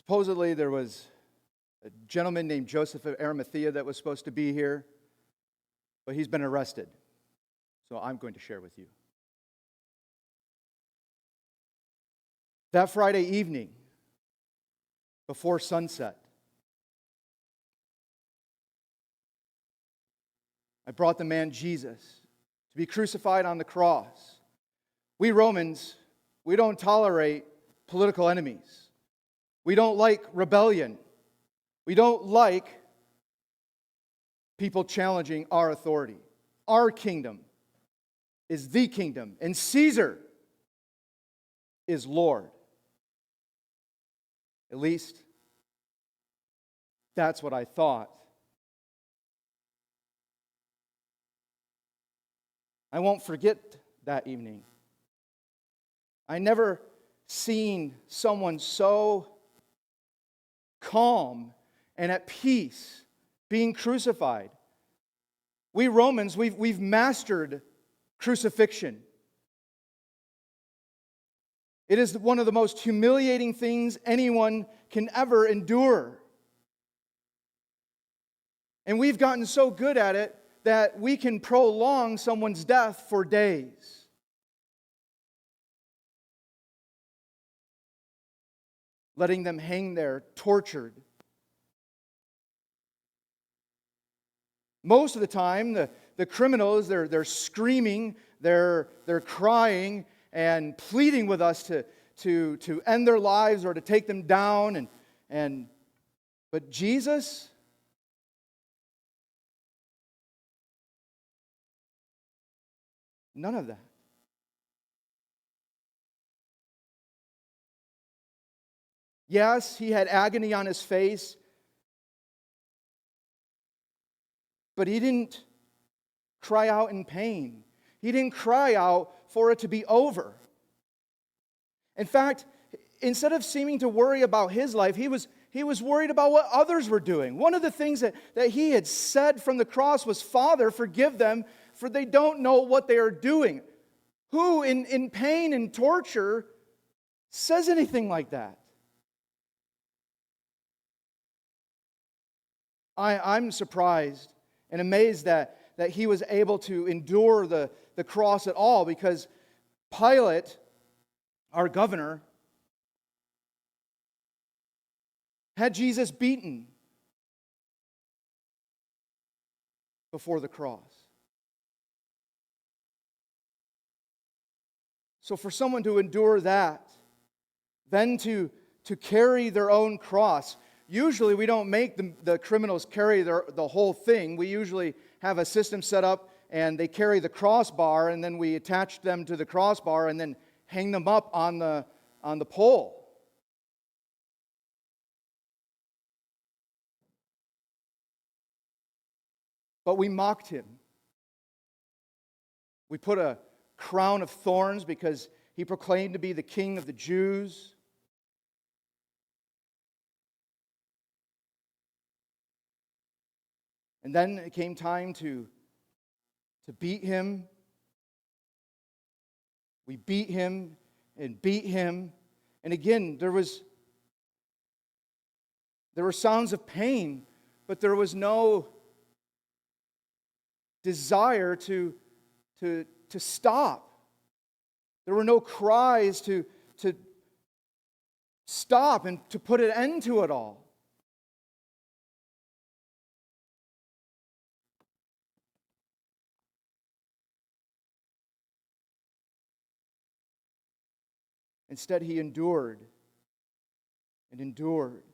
Supposedly there was a gentleman named Joseph of Arimathea that was supposed to be here, but he's been arrested. So I'm going to share with you. That Friday evening, before sunset, I brought the man Jesus to be crucified on the cross. We Romans, we don't tolerate political enemies. We don't like rebellion. We don't like people challenging our authority. Our kingdom is the kingdom, and Caesar is Lord. At least, that's what I thought. I won't forget that evening. I never seen someone so calm and at peace being crucified. We Romans, we've mastered crucifixion. It is one of the most humiliating things anyone can ever endure. And we've gotten so good at it that we can prolong someone's death for days. Letting them hang there, tortured. Most of the time, the criminals, they're screaming, they're crying, and pleading with us to end their lives or to take them down. But Jesus, none of that. Yes, he had agony on his face, but he didn't cry out in pain. He didn't cry out for it to be over. In fact, instead of seeming to worry about his life, he was worried about what others were doing. One of the things that he had said from the cross was, "Father, forgive them, for they don't know what they are doing." Who in pain and torture says anything like that? I'm surprised and amazed that he was able to endure the cross at all, because Pilate, our governor, had Jesus beaten before the cross. So for someone to endure that, then to carry their own cross. Usually we don't make the criminals carry the whole thing. We usually have a system set up and they carry the crossbar, and then we attach them to the crossbar and then hang them up on the pole. But we mocked him. We put a crown of thorns because he proclaimed to be the King of the Jews. And then it came time to beat him. We beat him and beat him. And again, there were sounds of pain, but there was no desire to stop. There were no cries to stop and to put an end to it all. Instead, he endured and endured.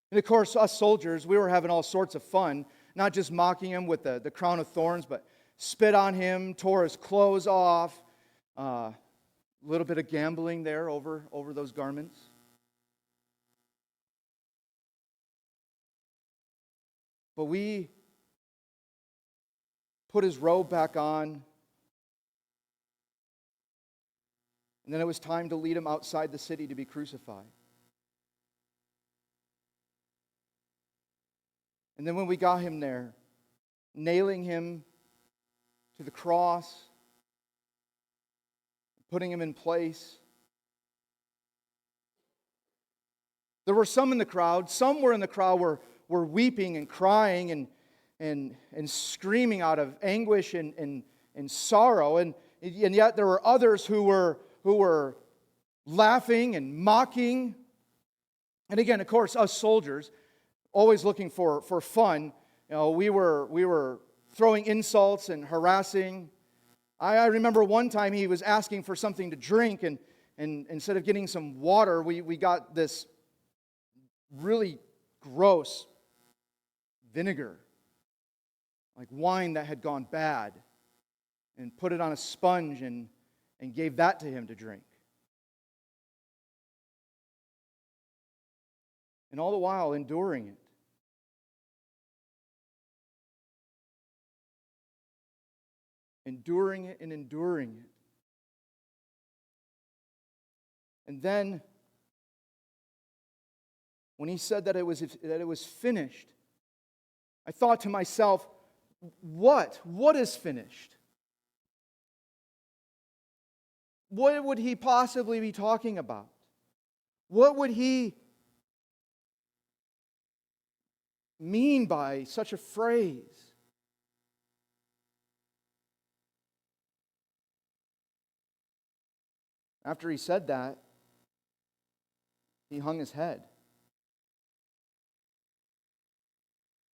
And of course, us soldiers, we were having all sorts of fun, not just mocking him with the crown of thorns, but spit on him, tore his clothes off, a little bit of gambling there over those garments. But we put his robe back on, and then it was time to lead him outside the city to be crucified. And then when we got him there, nailing him to the cross, putting him in place, There were some in the crowd, some were in the crowd were weeping and crying and screaming out of anguish and sorrow. And yet there were others who were laughing and mocking. And again, of course, us soldiers, always looking for fun, we were throwing insults and harassing. I remember one time he was asking for something to drink, and instead of getting some water, we got this really gross vinegar, like wine that had gone bad, and put it on a sponge and gave that to him to drink. And all the while enduring it. Enduring it and enduring it. And then, when he said that it was finished, I thought to myself, what is finished? What would he possibly be talking about? What would he mean by such a phrase? After he said that, he hung his head.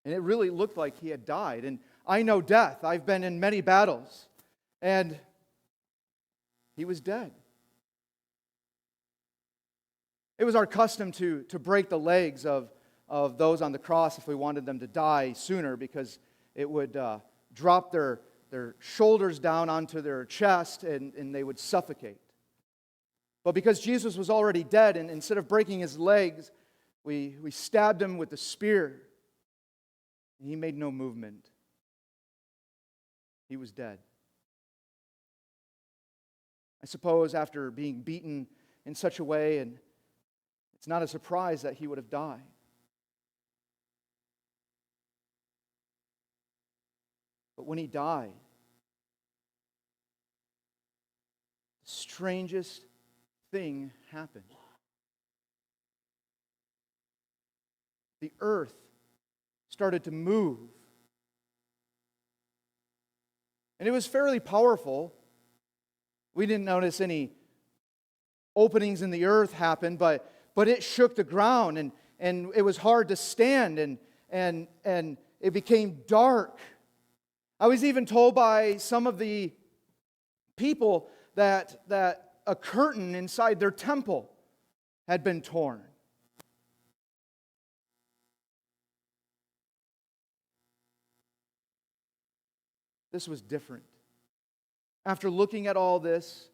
And it really looked like he had died. And I know death. I've been in many battles. And he was dead. It was our custom to break the legs of those on the cross if we wanted them to die sooner, because it would drop their shoulders down onto their chest and they would suffocate. But because Jesus was already dead, and instead of breaking his legs, we stabbed him with the spear. And he made no movement. He was dead. I suppose after being beaten in such a way, and it's not a surprise that he would have died. But when he died, the strangest thing happened. The earth started to move. And it was fairly powerful. We didn't notice any openings in the earth happen, but it shook the ground, and it was hard to stand, and it became dark. I was even told by some of the people that a curtain inside their temple had been torn. This was different. After looking at all this,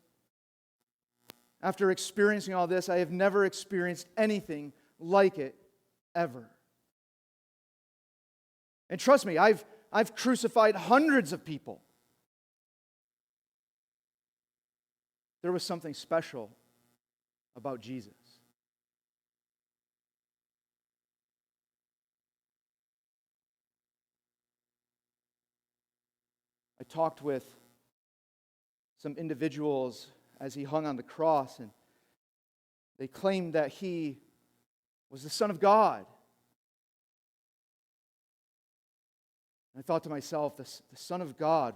after experiencing all this, I have never experienced anything like it ever. And trust me, I've crucified hundreds of people. There was something special about Jesus. I talked with some individuals as he hung on the cross, and they claimed that he was the Son of God. And I thought to myself, the Son of God,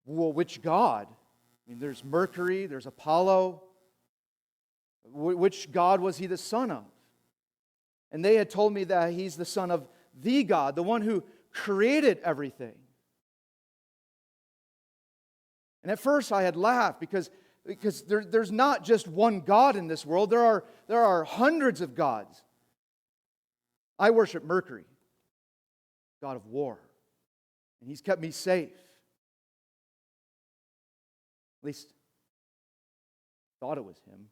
which God? I mean, there's Mercury, there's Apollo. Which God was he the son of? And they had told me that he's the son of the God, the one who created everything. And at first I had laughed because there's not just one God in this world. There are hundreds of gods. I worship Mercury, God of war. And he's kept me safe. At least thought it was him.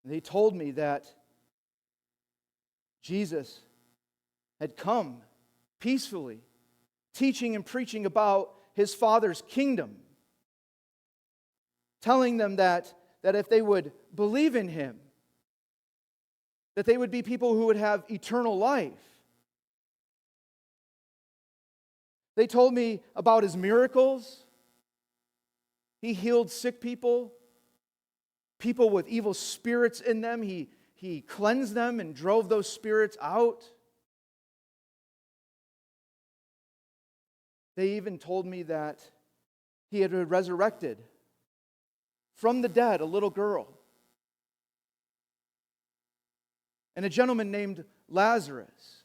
And they told me that Jesus had come peacefully, teaching and preaching about his Father's kingdom, telling them that if they would believe in him, that they would be people who would have eternal life. They told me about his miracles. He healed sick people, people with evil spirits in them. He cleansed them and drove those spirits out. They even told me that he had resurrected from the dead a little girl. And a gentleman named Lazarus.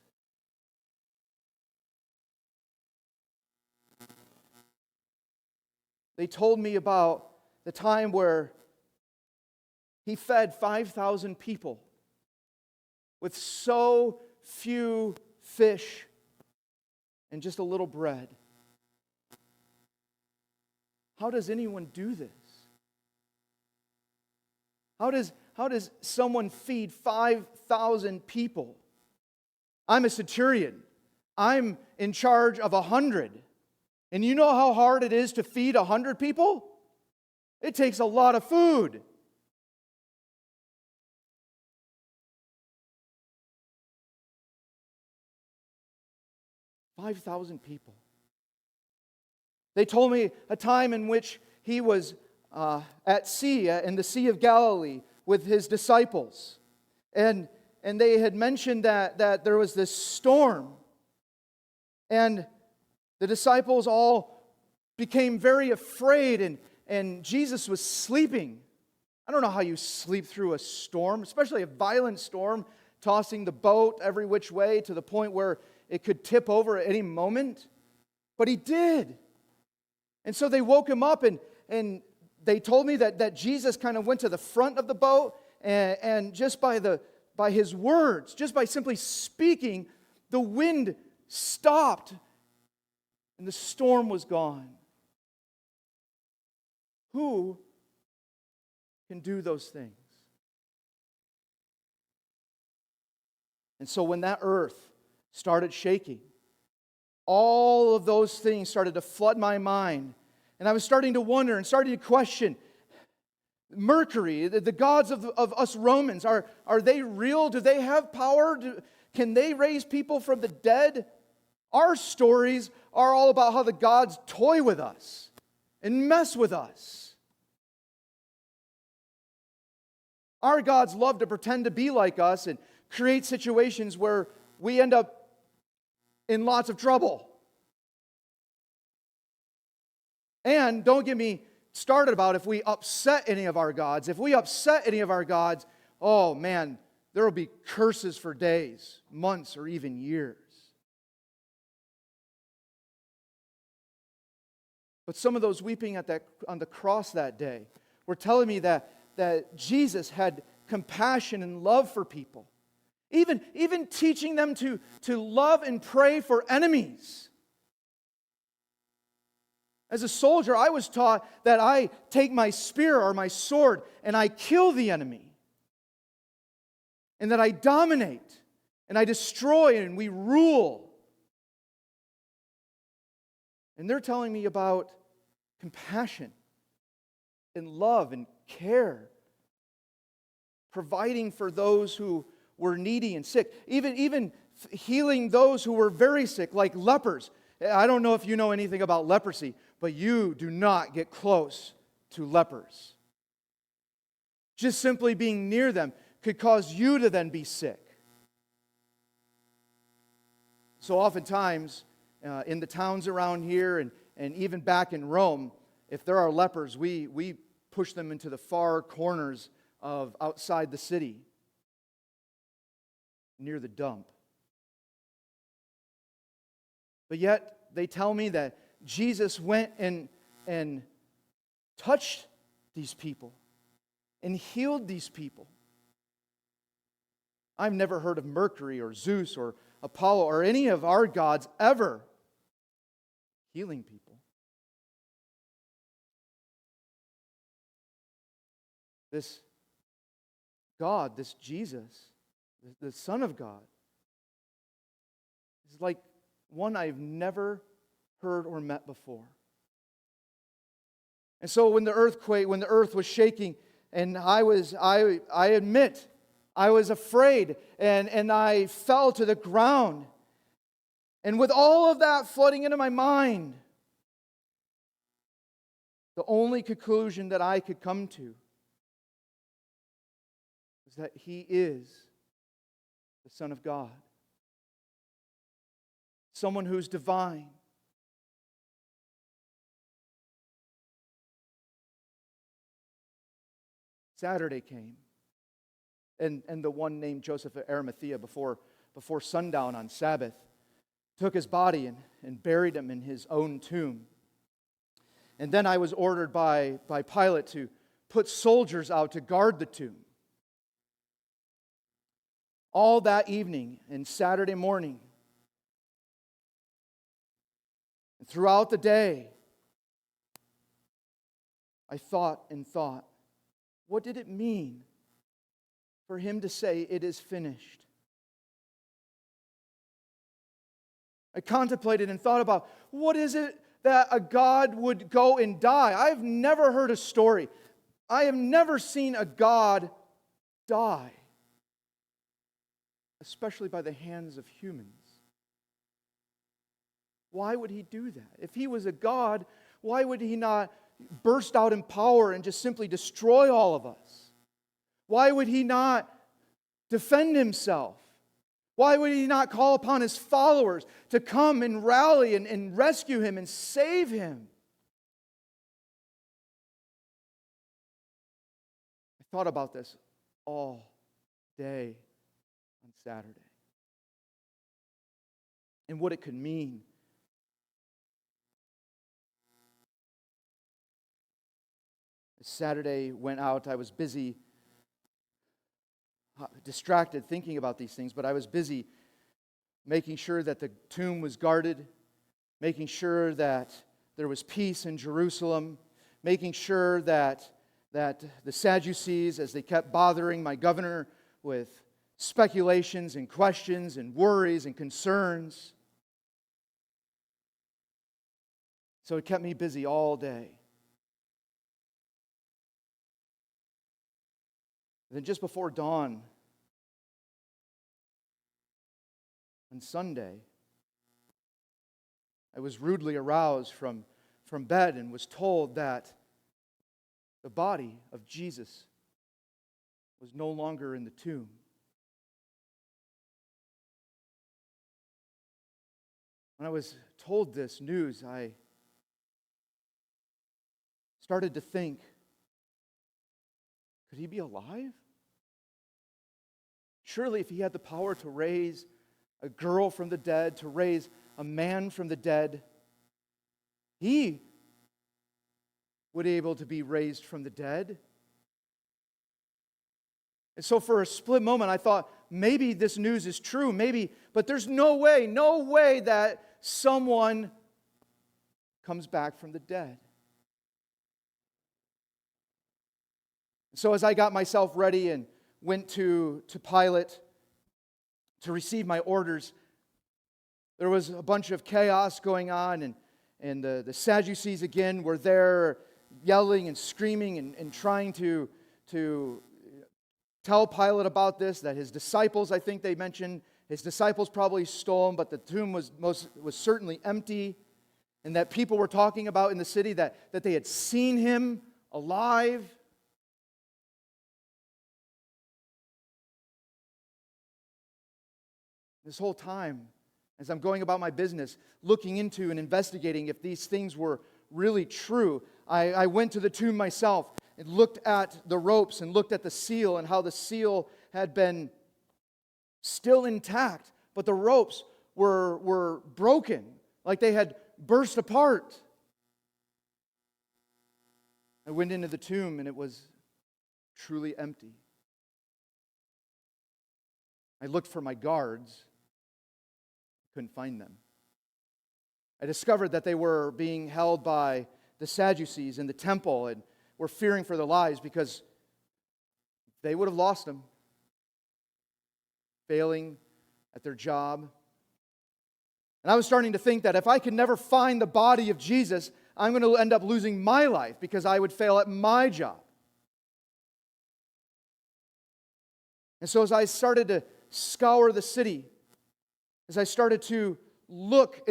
They told me about the time where he fed 5,000 people with so few fish and just a little bread. How does anyone do this? How does someone feed 5,000 people? I'm a centurion. I'm in charge of 100. And you know how hard it is to feed 100 people? It takes a lot of food. $5,000 people. They told me a time in which he was at sea, in the Sea of Galilee, with his disciples. And they had mentioned that there was this storm. And the disciples all became very afraid, and Jesus was sleeping. I don't know how you sleep through a storm, especially a violent storm, tossing the boat every which way to the point where it could tip over at any moment. But he did. And so they woke him up, and they told me that Jesus kind of went to the front of the boat, and just by his words, just by simply speaking, the wind stopped, and the storm was gone. Who can do those things? And so when that earth started shaking, all of those things started to flood my mind. And I was starting to wonder and starting to question, Mercury, the gods of us Romans, are they real? Do they have power? Can they raise people from the dead? Our stories are all about how the gods toy with us and mess with us. Our gods love to pretend to be like us and create situations where we end up in lots of trouble. And don't get me started about if we upset any of our gods. If we upset any of our gods, oh man, there will be curses for days, months, or even years. But some of those weeping on the cross that day were telling me that Jesus had compassion and love for people. Even teaching them to love and pray for enemies. As a soldier, I was taught that I take my spear or my sword and I kill the enemy. And that I dominate and I destroy and we rule. And they're telling me about compassion and love and care. Providing for those who were needy and sick. Even healing those who were very sick, like lepers. I don't know if you know anything about leprosy, but you do not get close to lepers. Just simply being near them could cause you to then be sick. So oftentimes, in the towns around here and even back in Rome, if there are lepers, we push them into the far corners of outside the city, near the dump. But yet, they tell me that Jesus went and touched these people and healed these people. I've never heard of Mercury or Zeus or Apollo or any of our gods ever healing people. This God, this Jesus, the Son of God, is like one I've never heard or met before. And so when the earth was shaking, and I admit, I was afraid, and I fell to the ground. And with all of that flooding into my mind, The only conclusion that I could come to is that He is the Son of God. Someone who's divine. Saturday came, and the one named Joseph of Arimathea before sundown on Sabbath took his body and buried him in his own tomb. And then I was ordered by Pilate to put soldiers out to guard the tomb. All that evening and Saturday morning, and throughout the day, I thought and thought, what did it mean for Him to say, "It is finished"? I contemplated and thought about, what is it that a God would go and die? I've never heard a story. I have never seen a God die, especially by the hands of humans. Why would He do that? If He was a God, why would He not burst out in power and just simply destroy all of us? Why would He not defend Himself? Why would He not call upon His followers to come and rally and rescue Him and save Him? I thought about this all day on Saturday and what it could mean. As Saturday went out, I was busy, distracted thinking about these things, but I was busy making sure that the tomb was guarded, making sure that there was peace in Jerusalem, making sure that the Sadducees, as they kept bothering my governor with speculations and questions and worries and concerns. So it kept me busy all day. And then just before dawn on Sunday, I was rudely aroused from bed and was told that the body of Jesus was no longer in the tomb. When I was told this news, I started to think, could He be alive? Surely if He had the power to raise a girl from the dead, to raise a man from the dead, He would be able to be raised from the dead. And so for a split moment, I thought, maybe this news is true, maybe, but there's no way that someone comes back from the dead. So as I got myself ready and went to Pilate to receive my orders, there was a bunch of chaos going on, and the Sadducees again were there yelling and screaming and trying to tell Pilate about this, that his disciples, I think they mentioned, his disciples probably stole him, but the tomb was certainly empty, and that people were talking about in the city that they had seen Him alive. This whole time, as I'm going about my business, looking into and investigating if these things were really true, I went to the tomb myself and looked at the ropes and looked at the seal and how the seal had been still intact, but the ropes were broken, like they had burst apart. I went into the tomb and it was truly empty. I looked for my guards. Couldn't find them. I discovered that they were being held by the Sadducees in the temple and were fearing for their lives because they would have lost them, failing at their job. And I was starting to think that if I could never find the body of Jesus, I'm going to end up losing my life because I would fail at my job. And so as I started to scour the city, as I started to look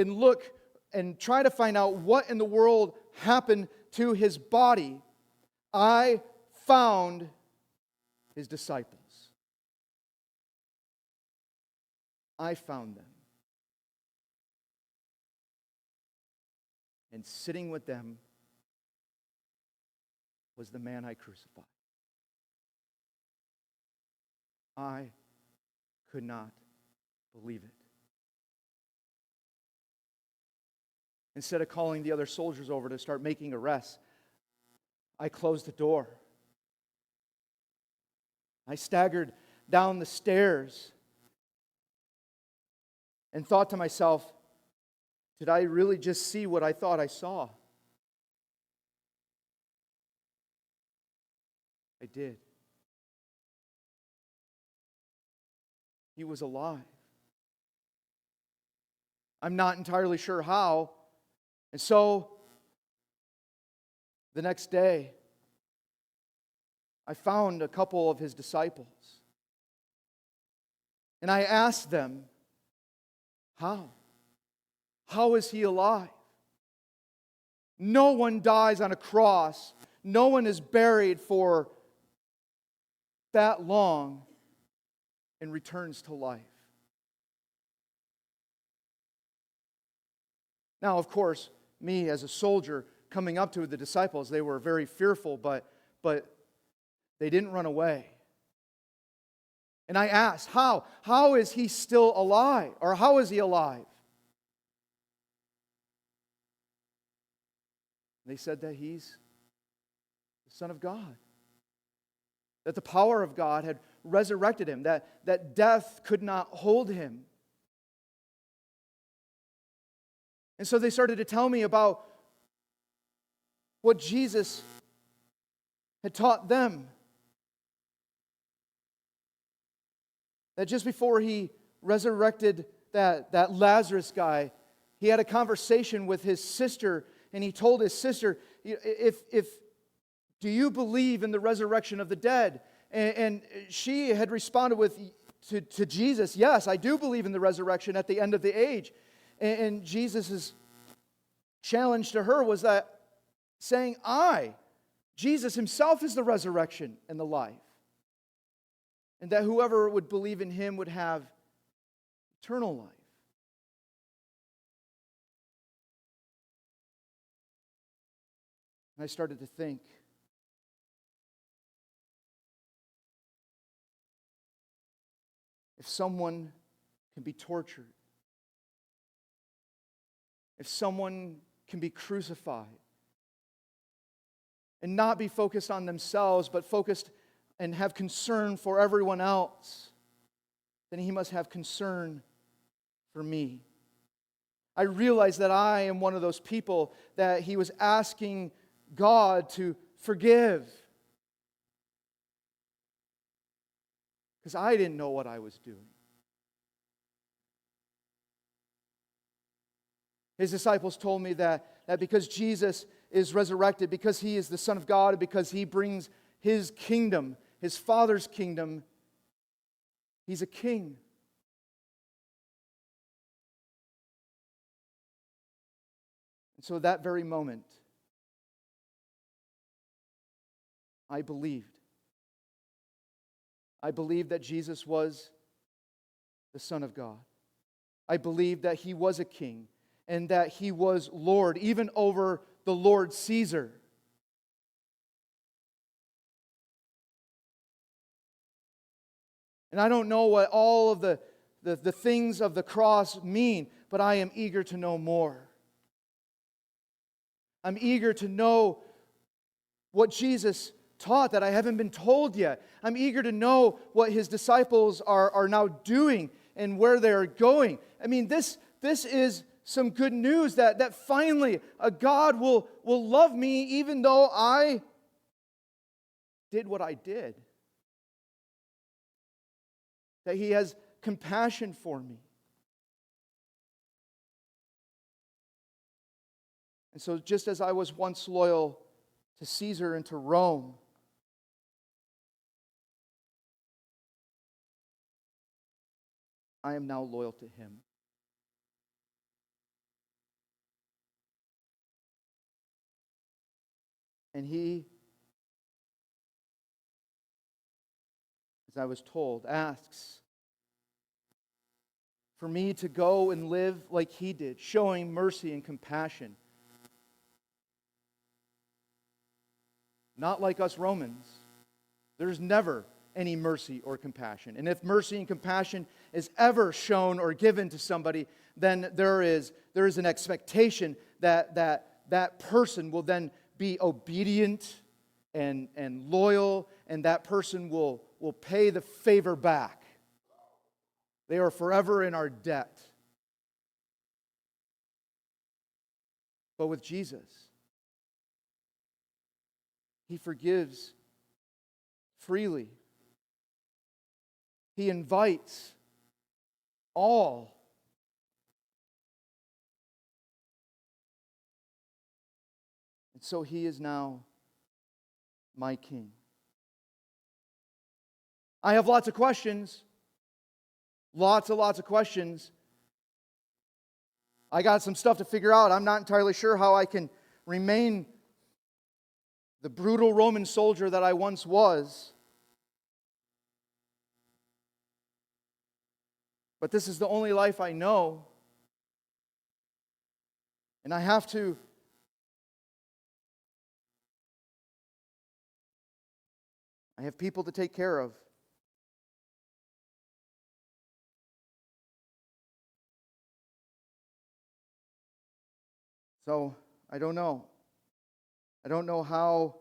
and try to find out what in the world happened to his body, I found his disciples. I found them. And sitting with them was the man I crucified. I could not believe it. Instead of calling the other soldiers over to start making arrests, I closed the door. I staggered down the stairs and thought to myself, did I really just see what I thought I saw? I did. He was alive. I'm not entirely sure how. And so, the next day, I found a couple of his disciples. And I asked them, how? How is he alive? No one dies on a cross. No one is buried for that long and returns to life. Now, of course, me as a soldier coming up to the disciples, they were very fearful, but they didn't run away. And I asked, how? How is he still alive? Or how is he alive? They said that he's the Son of God. That the power of God had resurrected him. That death could not hold him. And so they started to tell me about what Jesus had taught them. That just before he resurrected that Lazarus guy, he had a conversation with his sister, and he told his sister, do you believe in the resurrection of the dead? And she had responded to Jesus, yes, I do believe in the resurrection at the end of the age. And Jesus' challenge to her was that saying, Jesus himself is the resurrection and the life. And that whoever would believe in him would have eternal life. And I started to think, if someone can be tortured, if someone can be crucified, and not be focused on themselves, but focused and have concern for everyone else, then he must have concern for me. I realize that I am one of those people that he was asking God to forgive. Because I didn't know what I was doing. His disciples told me that because Jesus is resurrected, because he is the Son of God, because he brings his kingdom, his Father's kingdom, he's a king. And so that very moment, I believed. I believed that Jesus was the Son of God. I believed that he was a king and that he was Lord, even over the Lord Caesar. And I don't know what all of the things of the cross mean, but I am eager to know more. I'm eager to know what Jesus taught that I haven't been told yet. I'm eager to know what his disciples are now doing and where they're going. I mean, this is some good news that finally a God will love me even though I did what I did. That he has compassion for me. And so just as I was once loyal to Caesar and to Rome, I am now loyal to him. And he, as I was told, asks for me to go and live like he did, showing mercy and compassion. Not like us Romans. There's never any mercy or compassion. And if mercy and compassion is ever shown or given to somebody, then there is an expectation that person will then be obedient and loyal, and that person will pay the favor back. They are forever in our debt. But with Jesus, he forgives freely. He invites all. And so he is now my king. I have lots of questions. Lots of questions. I got some stuff to figure out. I'm not entirely sure how I can remain the brutal Roman soldier that I once was. But this is the only life I know. And I have people to take care of. So, I don't know. I don't know how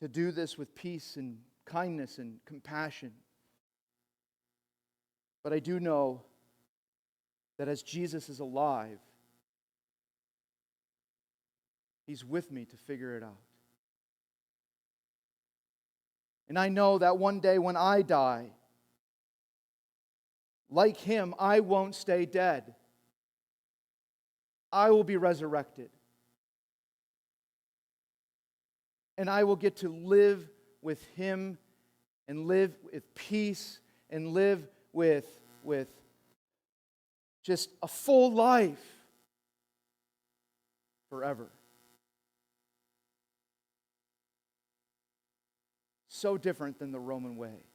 to do this with peace and kindness and compassion. But I do know that as Jesus is alive, he's with me to figure it out. And I know that one day when I die, like him, I won't stay dead. I will be resurrected. And I will get to live with him and live with peace and live with just a full life forever. So different than the Roman way.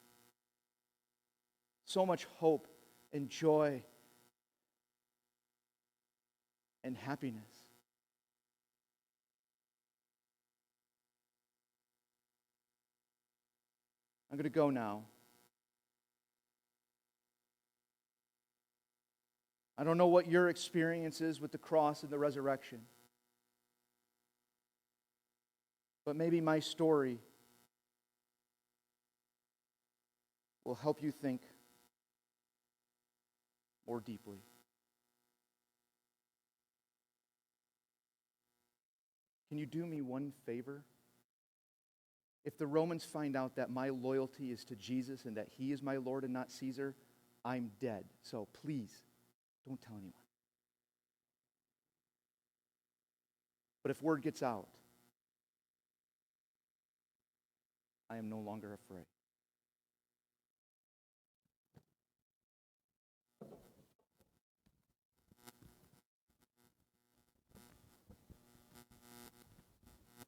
So much hope and joy and happiness. I'm going to go now. I don't know what your experience is with the cross and the resurrection. But maybe my story will help you think more deeply. Can you do me one favor? If the Romans find out that my loyalty is to Jesus and that he is my Lord and not Caesar, I'm dead. So please, don't tell anyone. But if word gets out, I am no longer afraid.